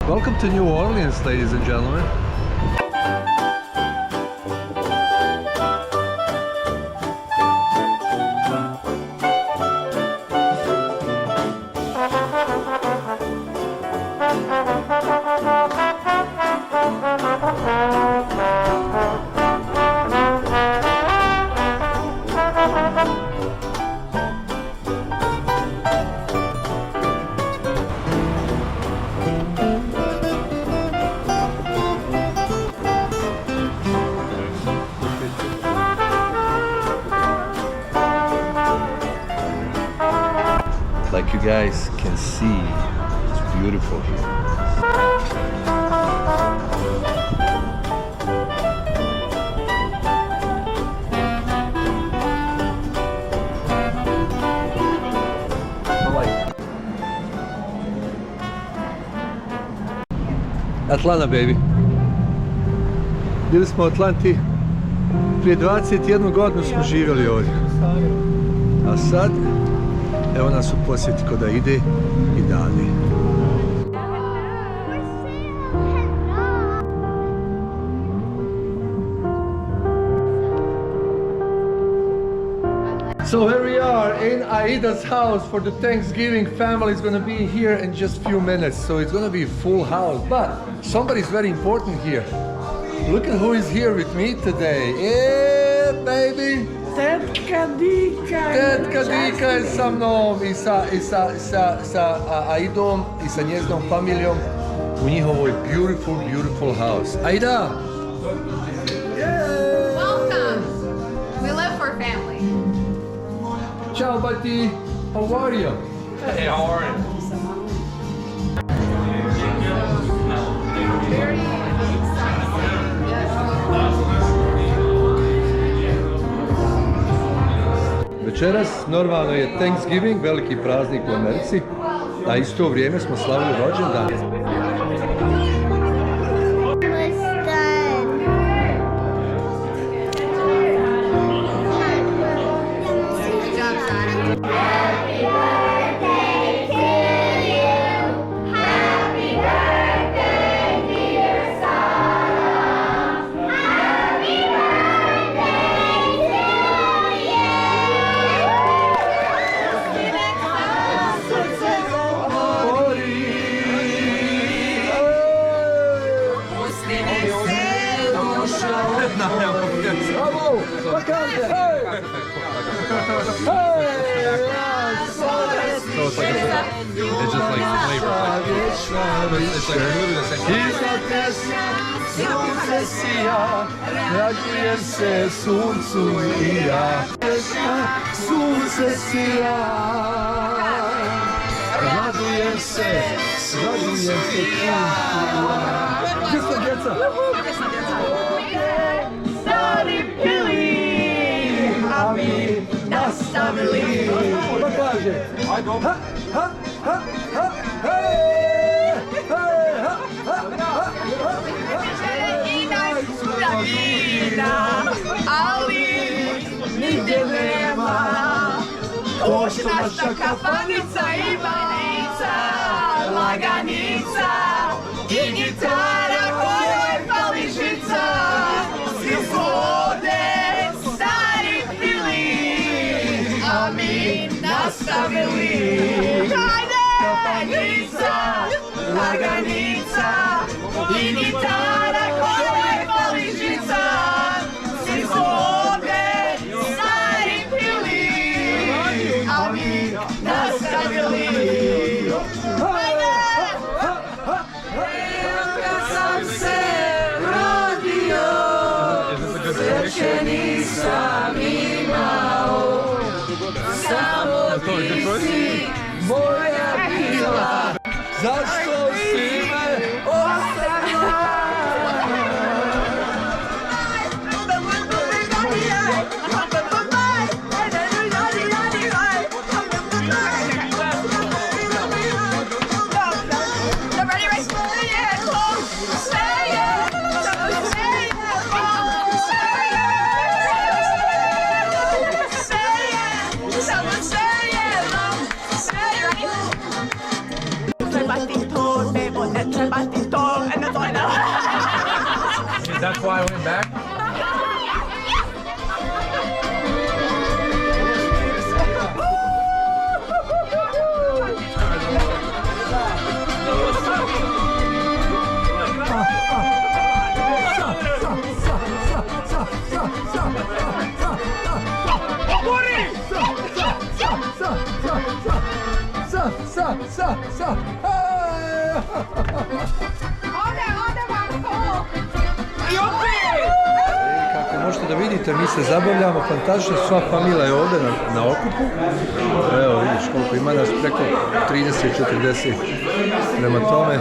Welcome to New Orleans, ladies and gentlemen. Like you guys can see, it's beautiful here. Atlanta, baby. Bili smo u Atlanti, prije 21 godinu smo živjeli ovdje. A sad, evo nas u posjeti ko da ide i dalje. So here we are in Aida's house for the Thanksgiving. Family is going to be here in just a few minutes, so it's going to be a full house. But somebody's very important here. Look at who is here with me today. Yeah, baby. Tetka Dika. Tetka Dika je sa mnom i sa Aidom i sa njezinom familijom u njihovoj beautiful house. Aida! Yeah. Welcome. We live for family. Ciao, buddy. How are you? Hey, how are you? Very Večeras normalno je Thanksgiving, veliki praznik u Americi, a isto vrijeme smo slavili rođendan. So it's like it's just like flavor. It's like literally the same. Raduje se suncu i ja. Sunce sija. Radujem se suncu i ja. Gdje djeca? Stari pili, a mi nastavili. Pa kaže, ha, ha, ha, ha, hej, hej, ha, ha, ha, ha, I najskuda vina, ali nigdje nema. To što naša kafanica ima lica, laganica i gitara kojoj fali žica. Svi su ovdje stari pili, a mi nastavili. Kafanica, laganica i gitara kojoj fali žica. Svi su ovdje stari pili, a mi nastavili. Sam se rodio, sreće nisam imao, samo ti si moja bila. zašto si why I went back? Kako možete da vidite, mi se zabavljamo fantastično, sva familija je ovdje na okupu. Evo vidiš koliko ima nas, preko 30-40. Prema tome,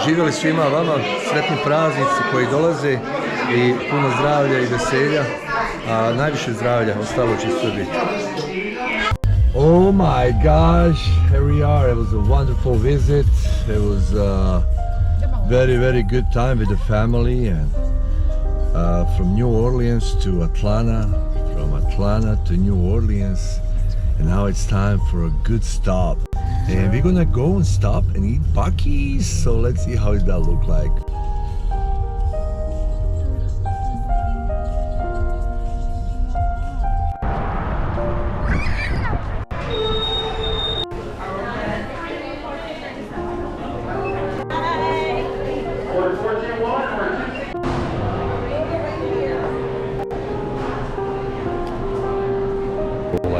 živjeli svima vama, sretni praznici koji dolaze i puno zdravlja i veselja, a najviše zdravlja, ostalo će sve biti. Oh my gosh, here we are. It was a wonderful visit. It was a very good time with the family, and from New Orleans to Atlanta, from Atlanta to New Orleans, and now it's time for a good stop. And we're gonna go and stop and eat Buc-ee's, so let's see how that look like.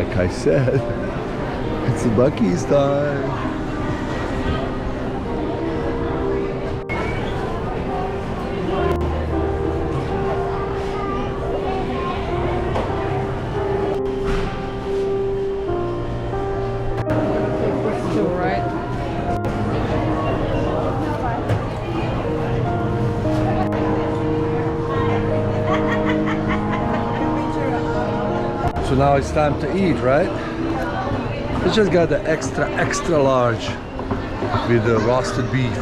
Like I said, it's the Buc-ee's time. So now it's time to eat, right? We just got the extra large with the roasted beef.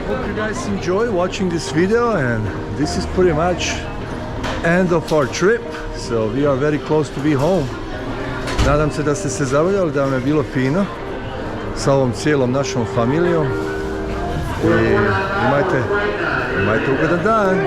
Hope you guys enjoy watching this video, and this is pretty much end of our trip. So we are very close to be home. Nadam se da ste se zabavljali, da vam je bilo fino sa ovom cijelom našom familijom. I imajte ugodan dan.